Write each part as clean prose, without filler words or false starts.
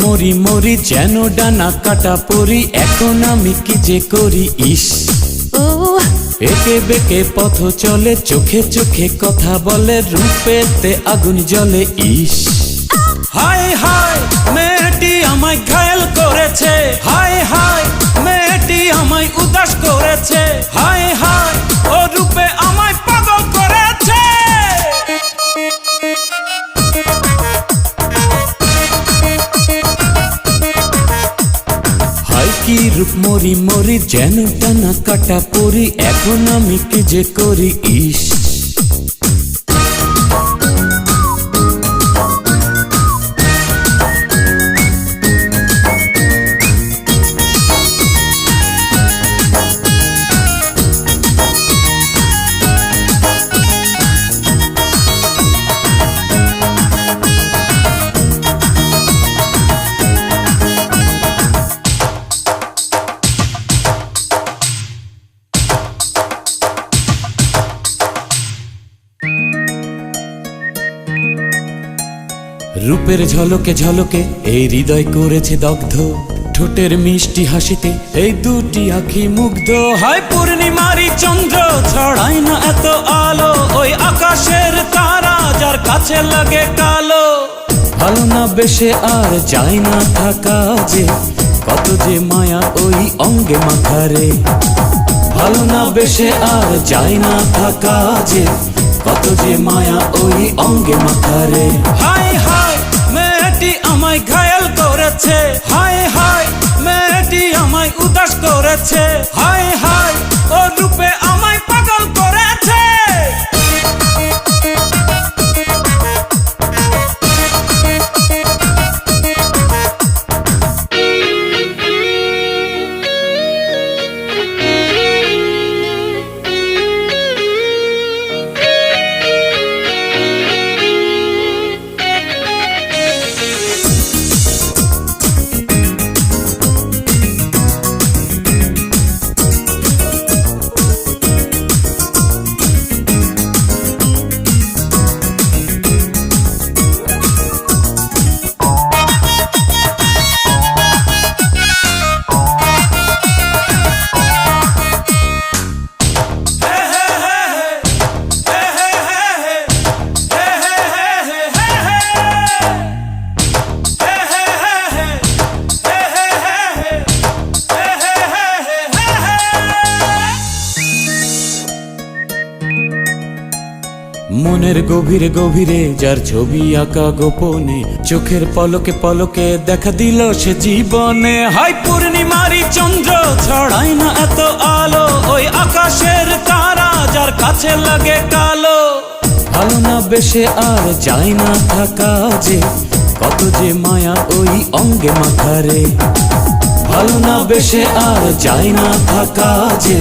মরি মরি যেন ডানা কাটা পরি, এখন আমি কি যে করি ইস। একে বেঁকে পথ চলে, চোখে চোখে কথা বলে, রূপেতে আগুন জ্বলে ইস। হায় হায় মেয়েটি আমায় ঘায়েল করেছে, হায় হায় মেয়েটি আমায় উদাস করেছে, হায় হায় ও রূপে আমায় পাগল করেছে। হায় কি রূপ মরি মরি যেন টানা কাটা পরি, এখন আমি কি যে করি ইস। রূপের ঝলকে ঝলকে এই হৃদয় করেছে দগ্ধ, ঠোঁটের মিষ্টি হাসিতে এই দুটি আঁখি মুগ্ধ। হায় পূর্ণিমারি চন্দ্র ছড়ায় না এত আলো, ওই আকাশের তারা যার কাছে লাগে কালো। ভালো না বেশে আর যায় না থাকা যে, কত যে মায়া ওই অঙ্গে মাথারে। ভালো না বেশে আর যায় না থাকা যে, কত যে মায়া ওই অঙ্গে মাথারে। হায় হায় মেয়েটি আমায় ঘায়েল করেছে, হায় হায় মেয়েটি আমায় উদাস করেছে, হায় হায় ও রূপে আমায় পাগল করেছে। মনের গভীরে গভীরে যার ছবি আঁকা গোপনে, চোখের পলকে পলকে দেখা দিল সে জীবনে। হায় পূর্ণিমারি চন্দ্র ছড়ায় না এত আলো, ওই আকাশের তারা যার কাছে লাগে কালো। ভালো না বেশে আর যায় না থাকা যে, কত যে মায়া ওই অঙ্গে মাথারে। ভালো না বেশে আর যায় না থাকা যে,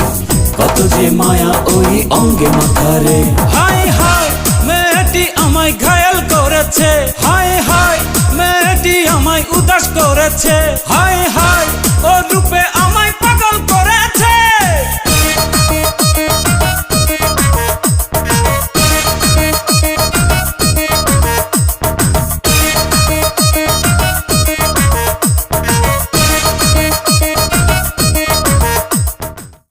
কত যে মায়া ওই অঙ্গে মাথারে। হায় হায় মেয়েটি আমায় ঘায়েল করেছে, হায় হায় মেয়েটি আমায় উদাস করেছে, হায় হায়